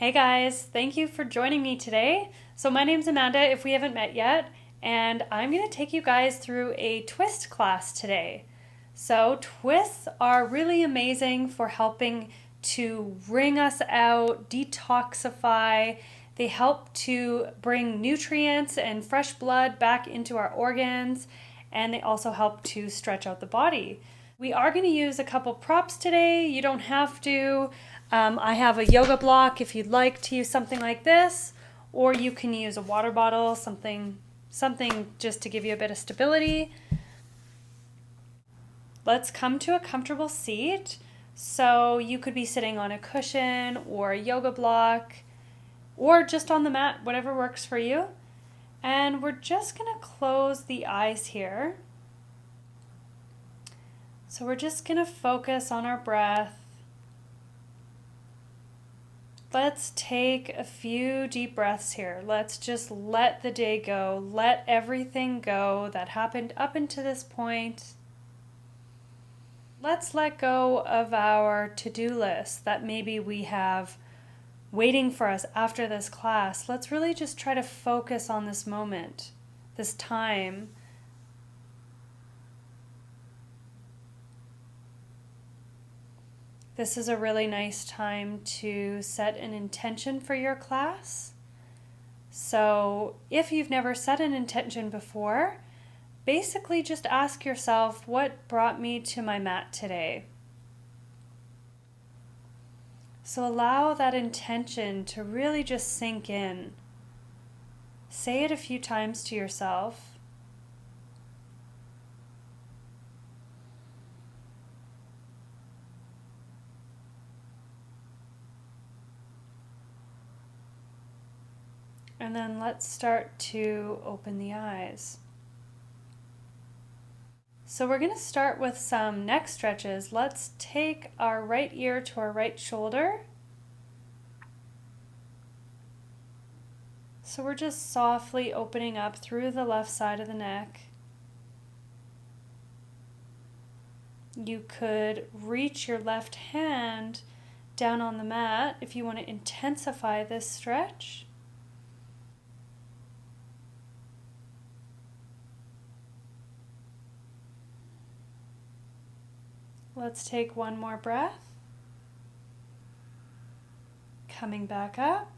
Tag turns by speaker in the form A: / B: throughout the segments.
A: Hey guys, thank you for joining me today. So my name's Amanda, if we haven't met yet, and I'm going to take you guys through a twist class today. So twists are really amazing for helping to wring us out, detoxify. They help to bring nutrients and fresh blood back into our organs, and they also help to stretch out the body. We are going to use a couple props today. You don't have to. I have a yoga block if you'd like to use something like this, or you can use a water bottle, something just to give you a bit of stability. Let's come to a comfortable seat. So you could be sitting on a cushion or a yoga block or just on the mat, whatever works for you. And we're just going to close the eyes here. So we're just going to focus on our breath. Let's take a few deep breaths here. Let's just let the day go. Let everything go that happened up until this point. Let's let go of our to-do list that maybe we have waiting for us after this class. Let's really just try to focus on this moment, this time. This is a really nice time to set an intention for your class. So if you've never set an intention before, basically just ask yourself, what brought me to my mat today? So allow that intention to really just sink in. Say it a few times to yourself. And then let's start to open the eyes. So we're going to start with some neck stretches. Let's take our right ear to our right shoulder. So we're just softly opening up through the left side of the neck. You could reach your left hand down on the mat if you want to intensify this stretch. Let's take one more breath. Coming back up.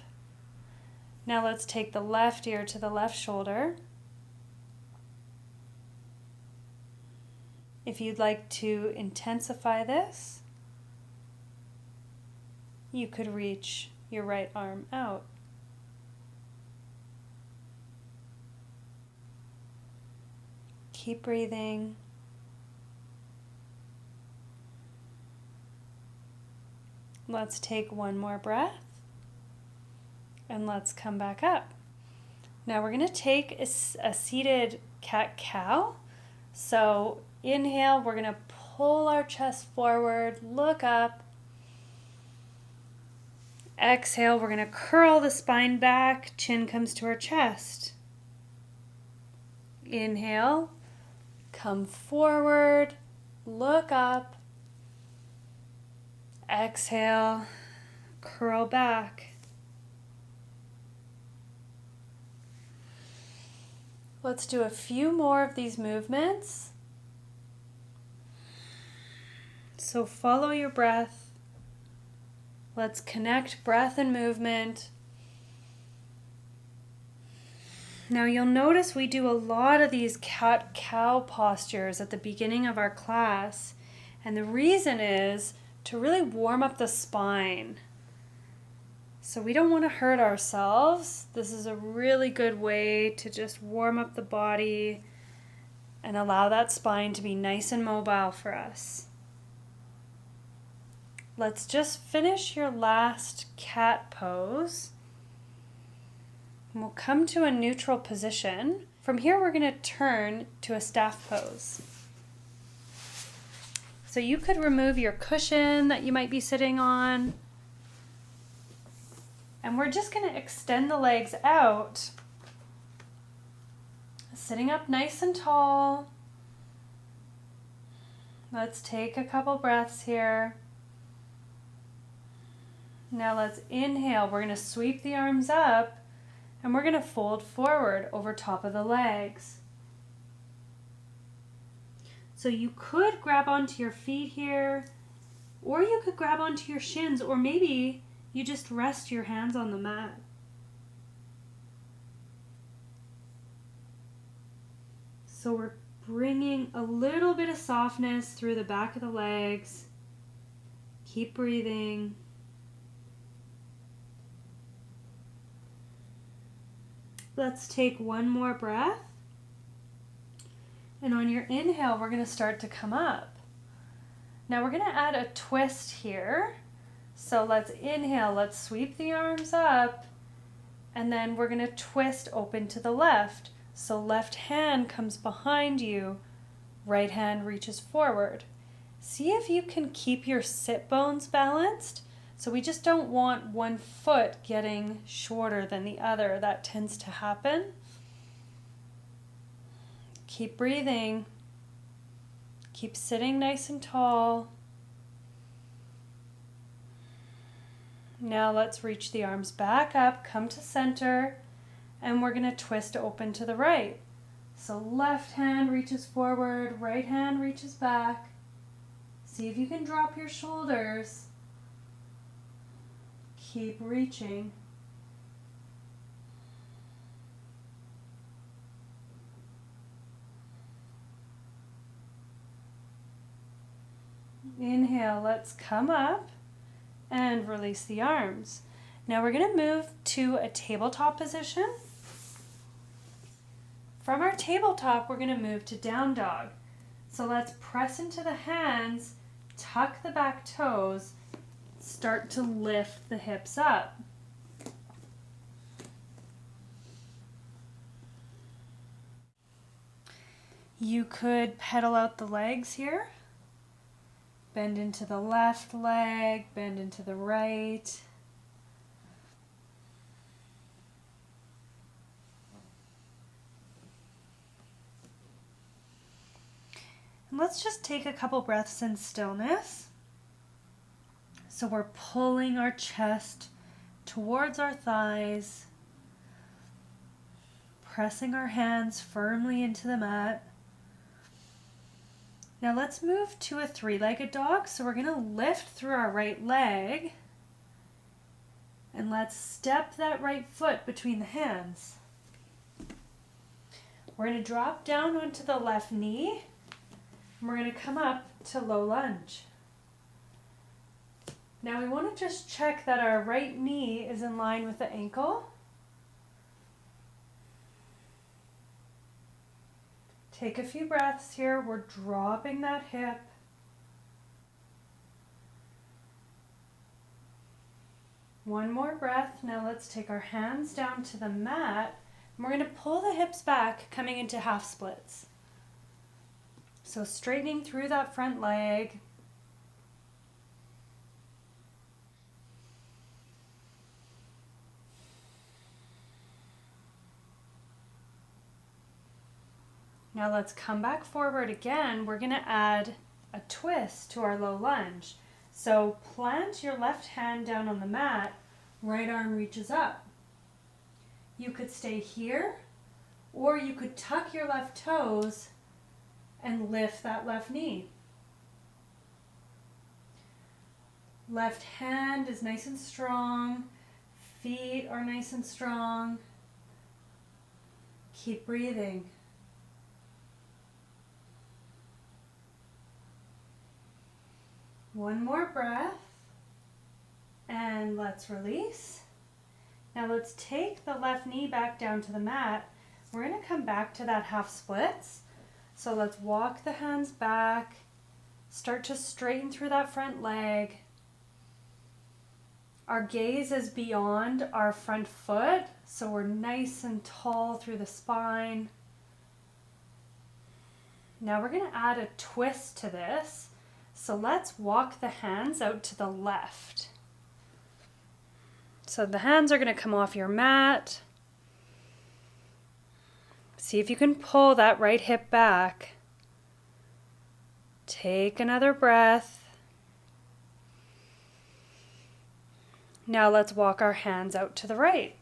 A: Now let's take the left ear to the left shoulder. If you'd like to intensify this, you could reach your right arm out. Keep breathing. Let's take one more breath and let's come back up. Now we're going to take a seated cat-cow. So inhale, we're going to pull our chest forward, look up. Exhale, we're going to curl the spine back, chin comes to our chest. Inhale, come forward, look up. Exhale, curl back. Let's do a few more of these movements. So follow your breath. Let's connect breath and movement. Now you'll notice we do a lot of these cat-cow postures at the beginning of our class. And the reason is to really warm up the spine. So we don't want to hurt ourselves. This is a really good way to just warm up the body and allow that spine to be nice and mobile for us. Let's just finish your last cat pose. And we'll come to a neutral position. From here, we're going to turn to a staff pose. So you could remove your cushion that you might be sitting on. And we're just going to extend the legs out. Sitting up nice and tall. Let's take a couple breaths here. Now let's inhale. We're going to sweep the arms up and we're going to fold forward over top of the legs. So you could grab onto your feet here, or you could grab onto your shins, or maybe you just rest your hands on the mat. So we're bringing a little bit of softness through the back of the legs. Keep breathing. Let's take one more breath. And on your inhale, we're going to start to come up. Now we're going to add a twist here. So let's inhale, let's sweep the arms up, and then we're going to twist open to the left. So left hand comes behind you, right hand reaches forward. See if you can keep your sit bones balanced. So we just don't want one foot getting shorter than the other. That tends to happen. Keep breathing. Keep sitting nice and tall. Now let's reach the arms back up, come to center, and we're going to twist open to the right. So left hand reaches forward, right hand reaches back. See if you can drop your shoulders. Keep reaching. Inhale, let's come up and release the arms. Now we're going to move to a tabletop position. From our tabletop, we're going to move to down dog. So let's press into the hands, tuck the back toes, start to lift the hips up. You could pedal out the legs here. Bend into the left leg, bend into the right. And let's just take a couple breaths in stillness. So we're pulling our chest towards our thighs, pressing our hands firmly into the mat. Now let's move to a three-legged dog. So we're going to lift through our right leg, and let's step that right foot between the hands. We're going to drop down onto the left knee, and we're going to come up to low lunge. Now we want to just check that our right knee is in line with the ankle. Take a few breaths here. We're dropping that hip. One more breath. Now let's take our hands down to the mat. And we're going to pull the hips back, coming into half splits. So straightening through that front leg. Now let's come back forward again. We're going to add a twist to our low lunge. So plant your left hand down on the mat, right arm reaches up. You could stay here, or you could tuck your left toes and lift that left knee. Left hand is nice and strong. Feet are nice and strong. Keep breathing. One more breath, and let's release. Now let's take the left knee back down to the mat. We're going to come back to that half splits. So let's walk the hands back, start to straighten through that front leg. Our gaze is beyond our front foot, so we're nice and tall through the spine. Now we're going to add a twist to this. So let's walk the hands out to the left. So the hands are going to come off your mat. See if you can pull that right hip back. Take another breath. Now let's walk our hands out to the right.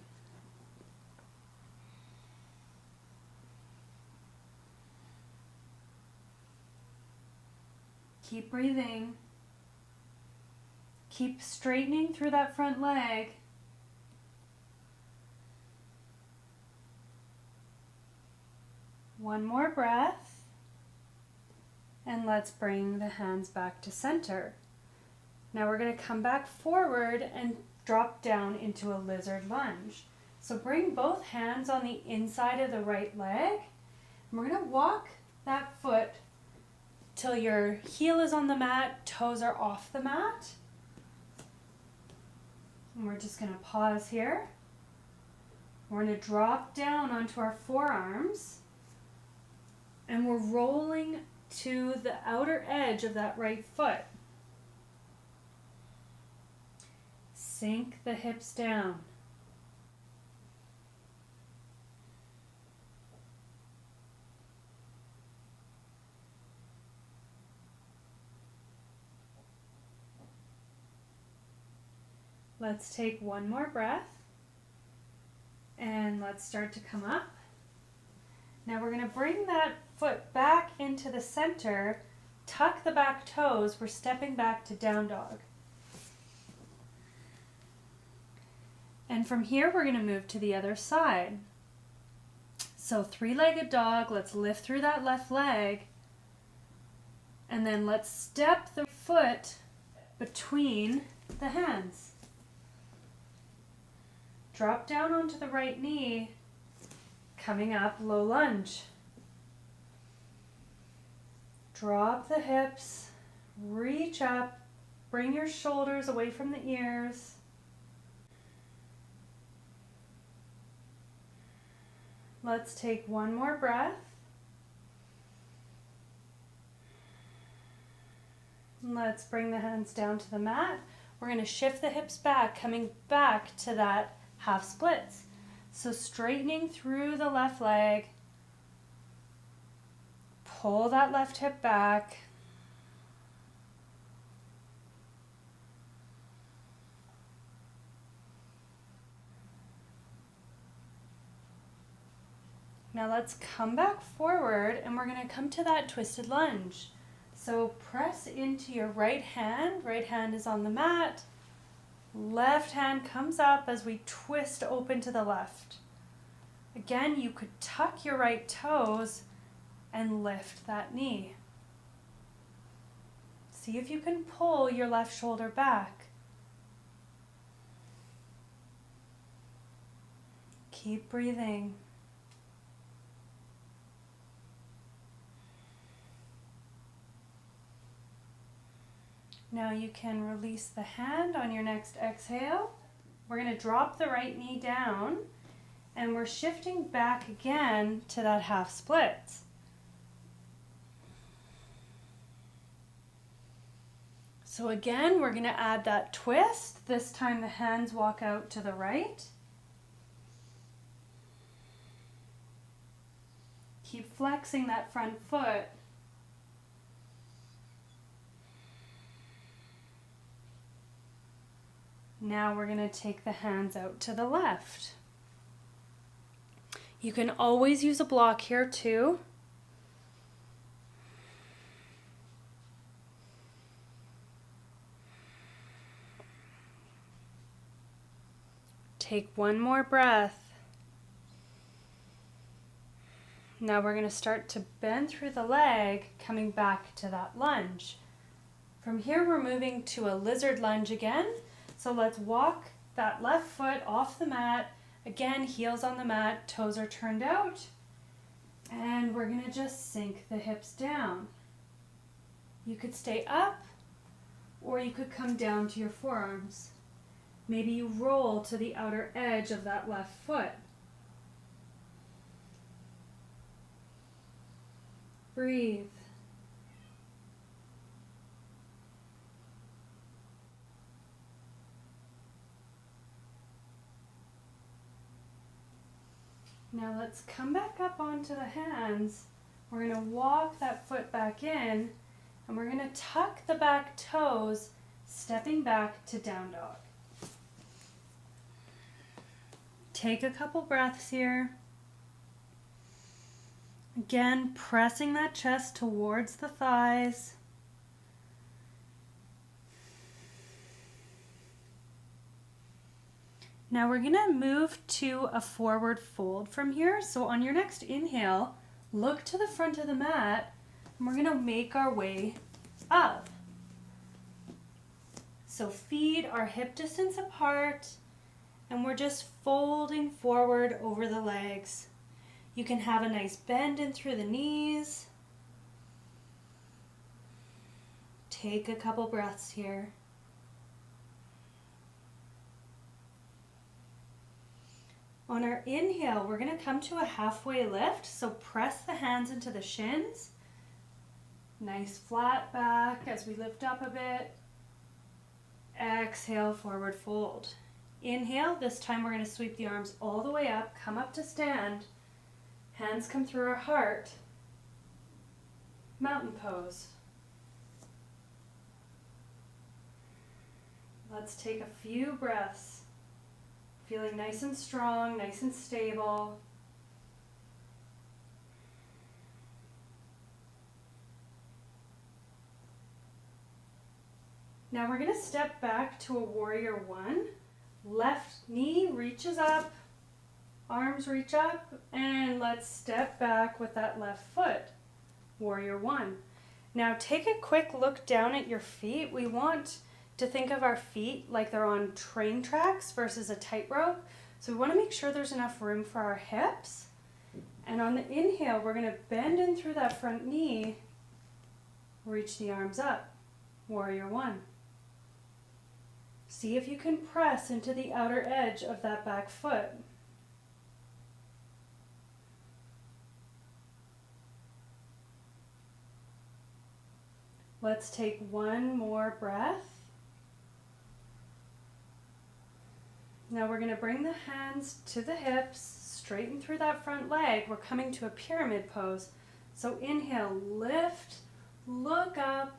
A: Keep breathing. Keep straightening through that front leg. One more breath. And let's bring the hands back to center. Now we're going to come back forward and drop down into a lizard lunge. So bring both hands on the inside of the right leg. And we're going to walk that foot till your heel is on the mat, toes are off the mat. And we're just going to pause here. We're going to drop down onto our forearms. And we're rolling to the outer edge of that right foot. Sink the hips down. Let's take one more breath and let's start to come up. Now we're going to bring that foot back into the center, tuck the back toes, we're stepping back to down dog. And from here we're going to move to the other side. So three-legged dog, let's lift through that left leg, and then let's step the foot between the hands. Drop down onto the right knee, coming up, low lunge. Drop the hips, reach up, bring your shoulders away from the ears. Let's take one more breath. Let's bring the hands down to the mat. We're going to shift the hips back, coming back to that half splits. So straightening through the left leg, pull that left hip back. Now let's come back forward and we're going to come to that twisted lunge. So press into your right hand is on the mat. Left hand comes up as we twist open to the left. Again, you could tuck your right toes and lift that knee. See if you can pull your left shoulder back. Keep breathing. Now you can release the hand on your next exhale. We're going to drop the right knee down and we're shifting back again to that half splits. So again, we're going to add that twist. This time the hands walk out to the right. Keep flexing that front foot. Now we're going to take the hands out to the left. You can always use a block here too. Take one more breath. Now we're going to start to bend through the leg, coming back to that lunge. From here we're moving to a lizard lunge again. So let's walk that left foot off the mat. Again, heels on the mat, toes are turned out. And we're going to just sink the hips down. You could stay up or you could come down to your forearms. Maybe you roll to the outer edge of that left foot. Breathe. Now let's come back up onto the hands. We're going to walk that foot back in and we're going to tuck the back toes, stepping back to down dog. take a couple breaths here. Again, pressing that chest towards the thighs. Now we're going to move to a forward fold from here. So on your next inhale, look to the front of the mat, and we're going to make our way up. So feet are hip distance apart, and we're just folding forward over the legs. You can have a nice bend in through the knees. Take a couple breaths here. On our inhale, we're going to come to a halfway lift. So press the hands into the shins. Nice flat back as we lift up a bit. Exhale, forward fold. Inhale, this time we're going to sweep the arms all the way up, come up to stand. Hands come through our heart. Mountain pose. Let's take a few breaths. Feeling nice and strong, nice and stable. Now we're going to step back to a warrior one. Left knee reaches up, arms reach up, and let's step back with that left foot. Warrior one. Now take a quick look down at your feet. We want to think of our feet like they're on train tracks versus a tightrope. So we want to make sure there's enough room for our hips. And on the inhale, we're going to bend in through that front knee, reach the arms up. Warrior one. See if you can press into the outer edge of that back foot. Let's take one more breath. Now we're going to bring the hands to the hips, straighten through that front leg. We're coming to a pyramid pose. So inhale, lift, look up.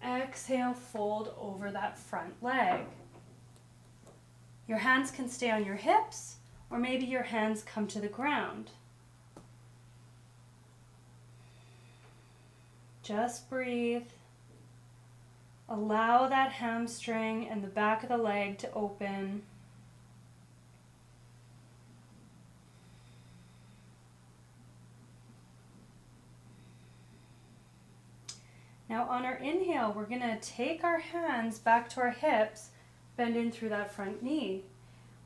A: Exhale, fold over that front leg. Your hands can stay on your hips, or maybe your hands come to the ground. Just breathe. Allow that hamstring and the back of the leg to open. Now on our inhale, we're going to take our hands back to our hips, bend in through that front knee.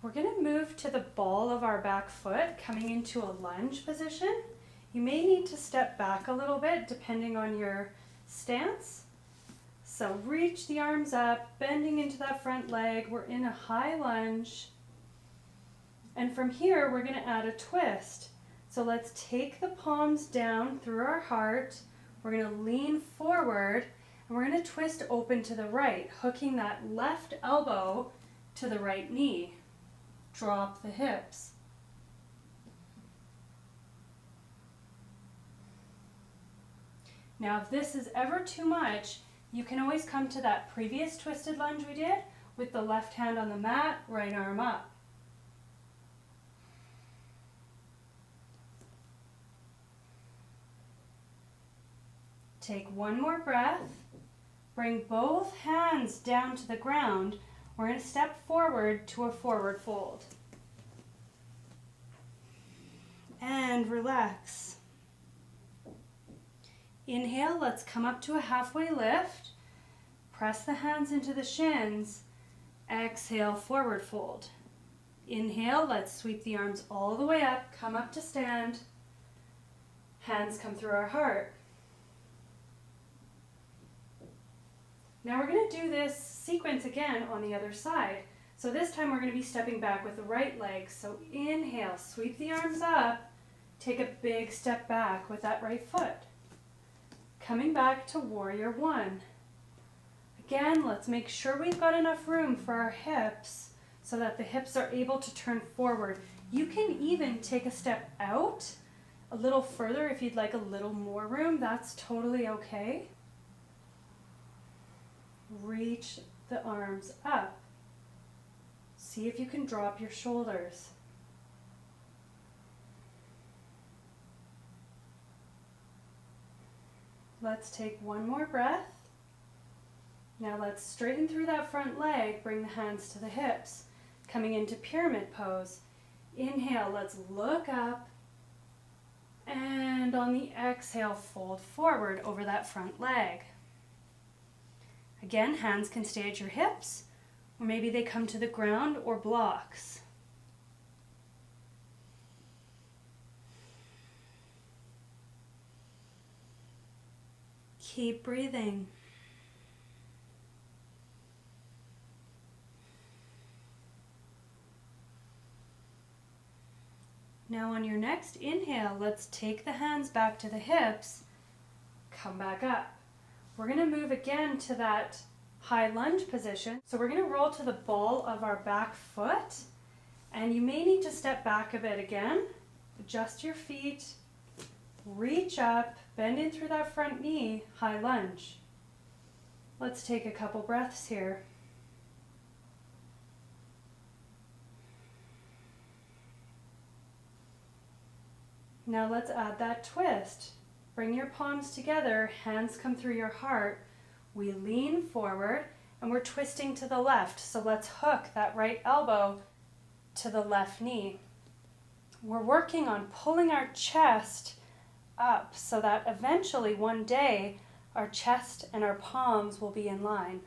A: We're going to move to the ball of our back foot, coming into a lunge position. You may need to step back a little bit depending on your stance. So reach the arms up, bending into that front leg. We're in a high lunge. And from here, we're going to add a twist. So let's take the palms down through our heart. We're going to lean forward, and we're going to twist open to the right, hooking that left elbow to the right knee. Drop the hips. Now, if this is ever too much, you can always come to that previous twisted lunge we did with the left hand on the mat, right arm up. Take one more breath. Bring both hands down to the ground. We're going to step forward to a forward fold. And relax. Inhale, let's come up to a halfway lift. Press the hands into the shins. Exhale, forward fold. Inhale, let's sweep the arms all the way up, come up to stand. Hands come through our heart. Now we're going to do this sequence again on the other side. So this time we're going to be stepping back with the right leg. So inhale, sweep the arms up, take a big step back with that right foot. Coming back to warrior one. Again, let's make sure we've got enough room for our hips so that the hips are able to turn forward. You can even take a step out a little further if you'd like a little more room. That's totally okay. Reach the arms up. See if you can drop your shoulders. Let's take one more breath. Now let's straighten through that front leg, bring the hands to the hips, coming into pyramid pose. Inhale, let's look up, and on the exhale, fold forward over that front leg. Again, hands can stay at your hips, or maybe they come to the ground or blocks. Keep breathing. Now on your next inhale, let's take the hands back to the hips, come back up. We're going to move again to that high lunge position. So we're going to roll to the ball of our back foot, and you may need to step back a bit again. Adjust your feet, reach up, bend in through that front knee, high lunge. Let's take a couple breaths here. Now let's add that twist. Bring your palms together, hands come through your heart. We lean forward and we're twisting to the left. So let's hook that right elbow to the left knee. We're working on pulling our chest up so that eventually one day our chest and our palms will be in line.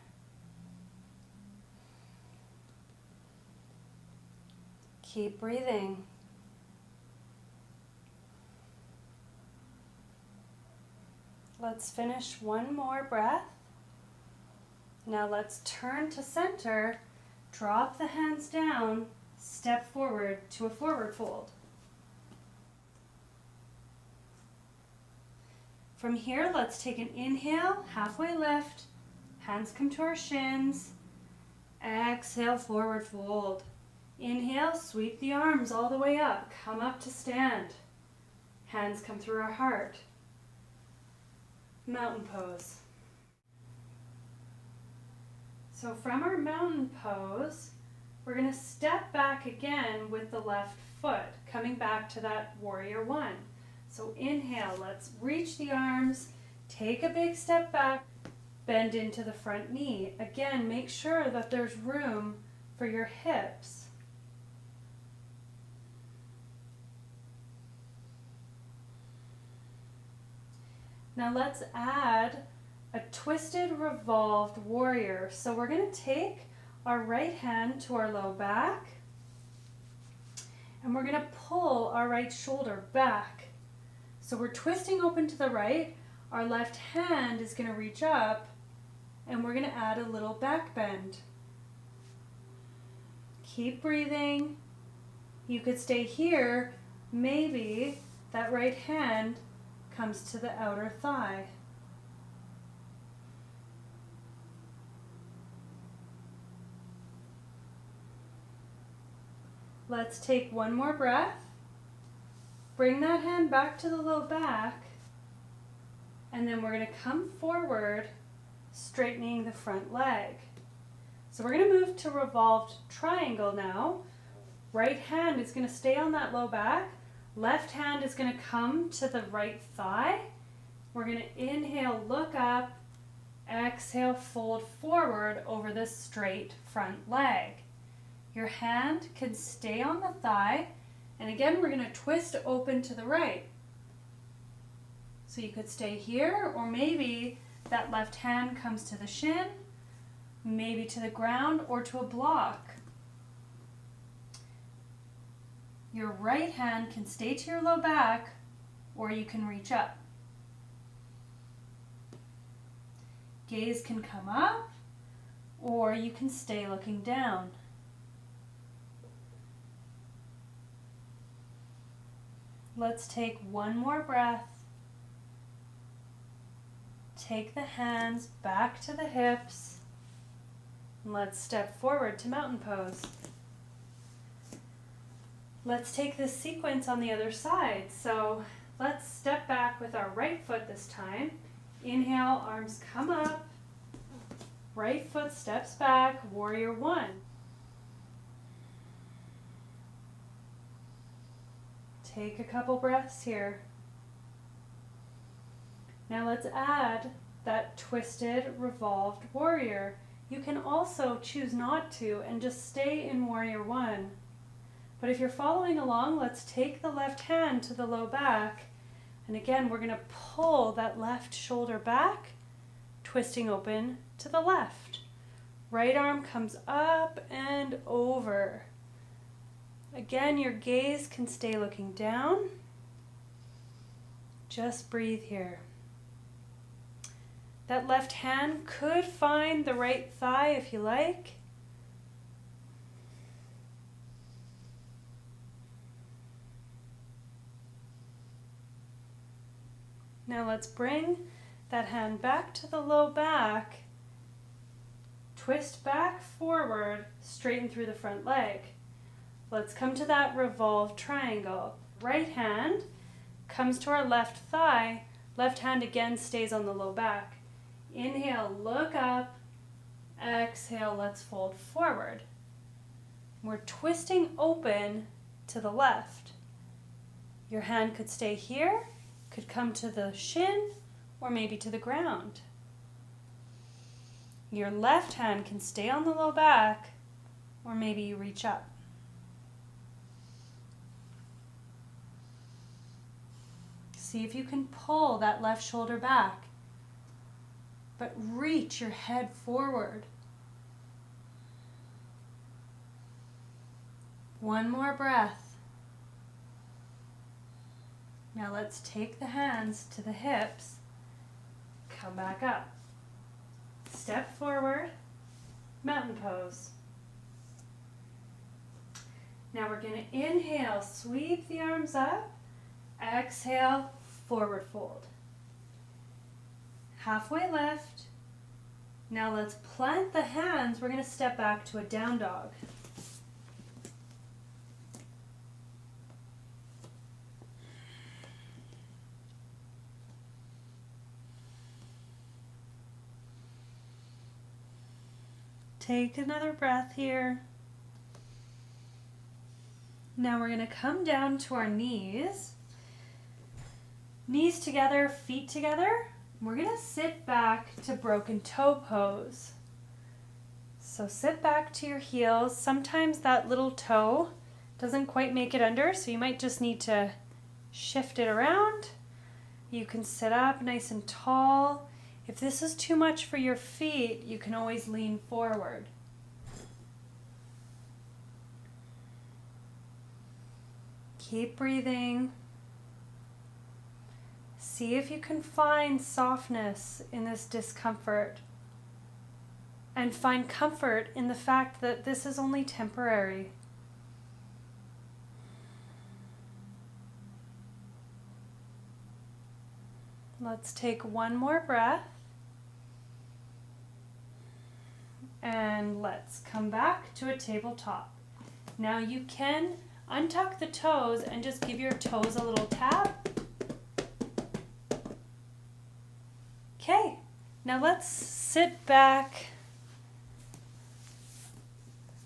A: Keep breathing. Let's finish one more breath. Now let's turn to center, drop the hands down, step forward to a forward fold. From here, let's take an inhale, halfway lift, hands come to our shins, exhale, forward fold. Inhale, sweep the arms all the way up, come up to stand. Hands come through our heart. Mountain pose. So from our mountain pose, we're going to step back again with the left foot, coming back to that warrior one. So inhale, let's reach the arms, take a big step back, bend into the front knee. Again, make sure that there's room for your hips. Now let's add a twisted revolved warrior. So we're going to take our right hand to our low back and we're going to pull our right shoulder back. So we're twisting open to the right, our left hand is going to reach up and we're going to add a little back bend. Keep breathing. You could stay here, maybe that right hand comes to the outer thigh. Let's take one more breath. Bring that hand back to the low back, and then we're going to come forward, straightening the front leg. So we're going to move to Revolved Triangle now. Right hand is going to stay on that low back. Left hand is going to come to the right thigh. We're going to inhale, look up, exhale, fold forward over this straight front leg. Your hand can stay on the thigh, and again we're going to twist open to the right. So you could stay here, or maybe that left hand comes to the shin, maybe to the ground or to a block. Your right hand can stay to your low back, or you can reach up. Gaze can come up, or you can stay looking down. Let's take one more breath. Take the hands back to the hips. And let's step forward to mountain pose. Let's take this sequence on the other side. So let's step back with our right foot this time. Inhale, arms come up. Right foot steps back, warrior one. Take a couple breaths here. Now let's add that twisted revolved warrior. You can also choose not to and just stay in warrior one. But if you're following along, let's take the left hand to the low back. And again, we're going to pull that left shoulder back, twisting open to the left. Right arm comes up and over. Again, your gaze can stay looking down. Just breathe here. That left hand could find the right thigh if you like. Now let's bring that hand back to the low back. Twist back forward, straighten through the front leg. Let's come to that revolved triangle. Right hand comes to our left thigh. Left hand again stays on the low back. Inhale, look up. Exhale, let's fold forward. We're twisting open to the left. Your hand could stay here, could come to the shin, or maybe to the ground. Your left hand can stay on the low back, or maybe you reach up. See if you can pull that left shoulder back, but reach your head forward. One more breath. Now let's take the hands to the hips, come back up. Step forward, mountain pose. Now we're going to inhale, sweep the arms up. Exhale, forward fold. Halfway lift. Now let's plant the hands. We're going to step back to a down dog. Take another breath here. Now we're going to come down to our knees. Knees together, feet together. We're going to sit back to broken toe pose. So sit back to your heels. Sometimes that little toe doesn't quite make it under, so you might just need to shift it around. You can sit up nice and tall. If this is too much for your feet, you can always lean forward. Keep breathing. See if you can find softness in this discomfort, and find comfort in the fact that this is only temporary. Let's take one more breath. And let's come back to a tabletop. Now you can untuck the toes and just give your toes a little tap. Okay, now let's sit back.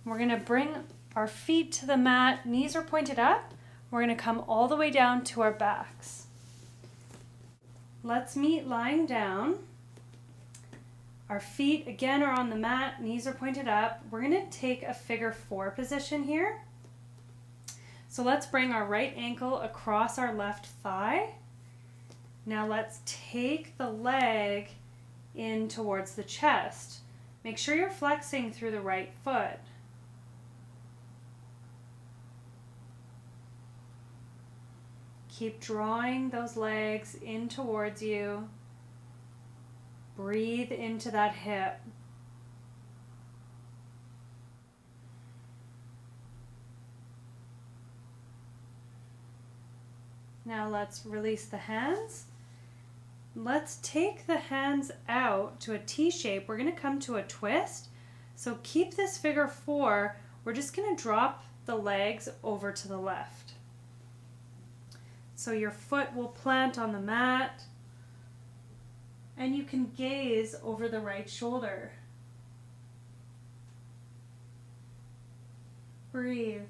A: We're going to bring our feet to the mat. Knees are pointed up. We're going to come all the way down to our backs. Let's meet lying down. Our feet again are on the mat, knees are pointed up. We're going to take a figure four position here. So let's bring our right ankle across our left thigh. Now let's take the leg in towards the chest. Make sure you're flexing through the right foot. Keep drawing those legs in towards you. Breathe into that hip. Now let's release the hands. Let's take the hands out to a T shape. We're going to come to a twist. So keep this figure four. We're just going to drop the legs over to the left. So your foot will plant on the mat. And you can gaze over the right shoulder. Breathe.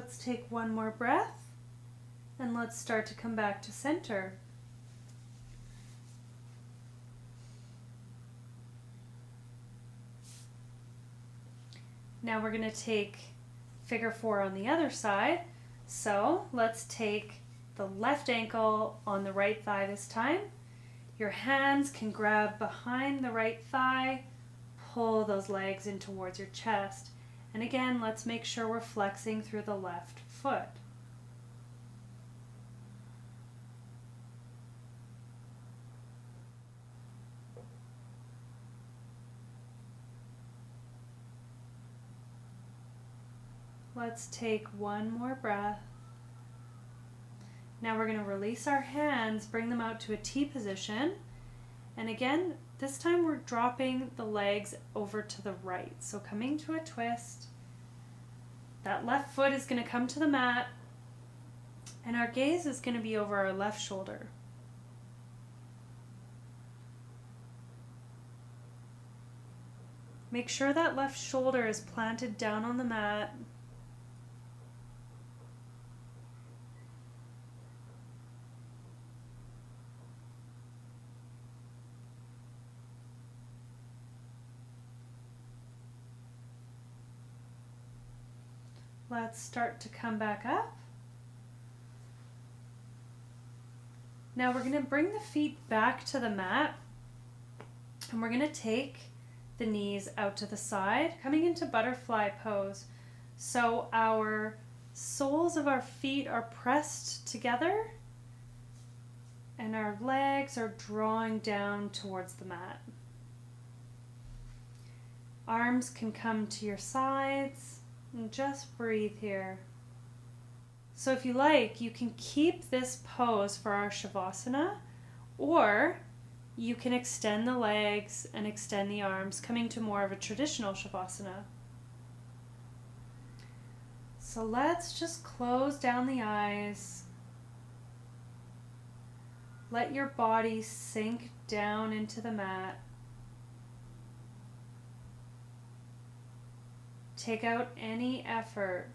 A: Let's take one more breath and let's start to come back to center. Now we're going to take figure 4 on the other side. So let's take the left ankle on the right thigh this time. Your hands can grab behind the right thigh, pull those legs in towards your chest. And again, let's make sure we're flexing through the left foot. Let's take one more breath. Now we're going to release our hands, bring them out to a T position. And again, this time we're dropping the legs over to the right. So coming to a twist. That left foot is going to come to the mat. And our gaze is going to be over our left shoulder. Make sure that left shoulder is planted down on the mat. Let's start to come back up. Now we're going to bring the feet back to the mat and we're going to take the knees out to the side, coming into butterfly pose. So our soles of our feet are pressed together and our legs are drawing down towards the mat. Arms can come to your sides. And just breathe here. So if you like, you can keep this pose for our Shavasana, or you can extend the legs and extend the arms, coming to more of a traditional Shavasana. So let's just close down the eyes. Let your body sink down into the mat. Take out any effort.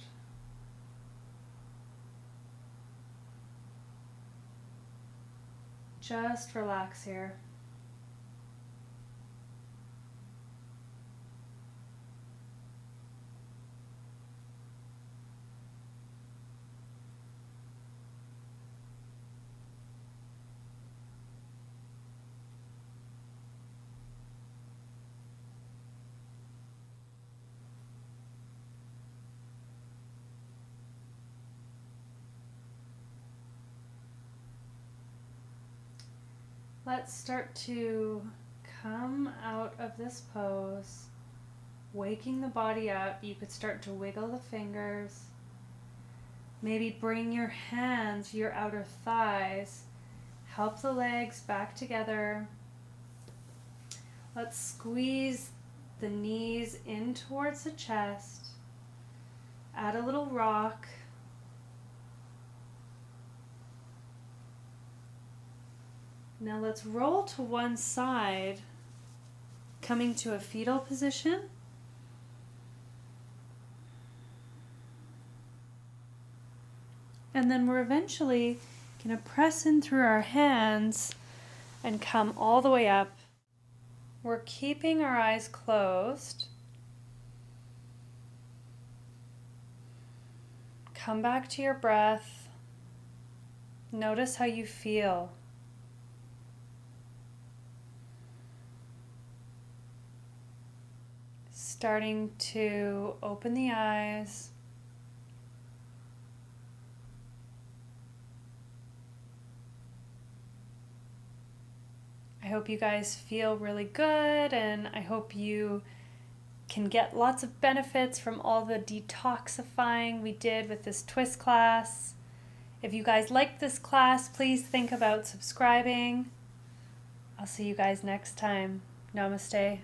A: Just relax here. Let's start to come out of this pose, waking the body up. You could start to wiggle the fingers. Maybe bring your hands, your outer thighs. Help the legs back together. Let's squeeze the knees in towards the chest. Add a little rock. Now let's roll to one side, coming to a fetal position. And then we're eventually going to press in through our hands and come all the way up. We're keeping our eyes closed. Come back to your breath. Notice how you feel. Starting to open the eyes. I hope you guys feel really good, and I hope you can get lots of benefits from all the detoxifying we did with this twist class. If you guys liked this class, please think about subscribing. I'll see you guys next time. Namaste.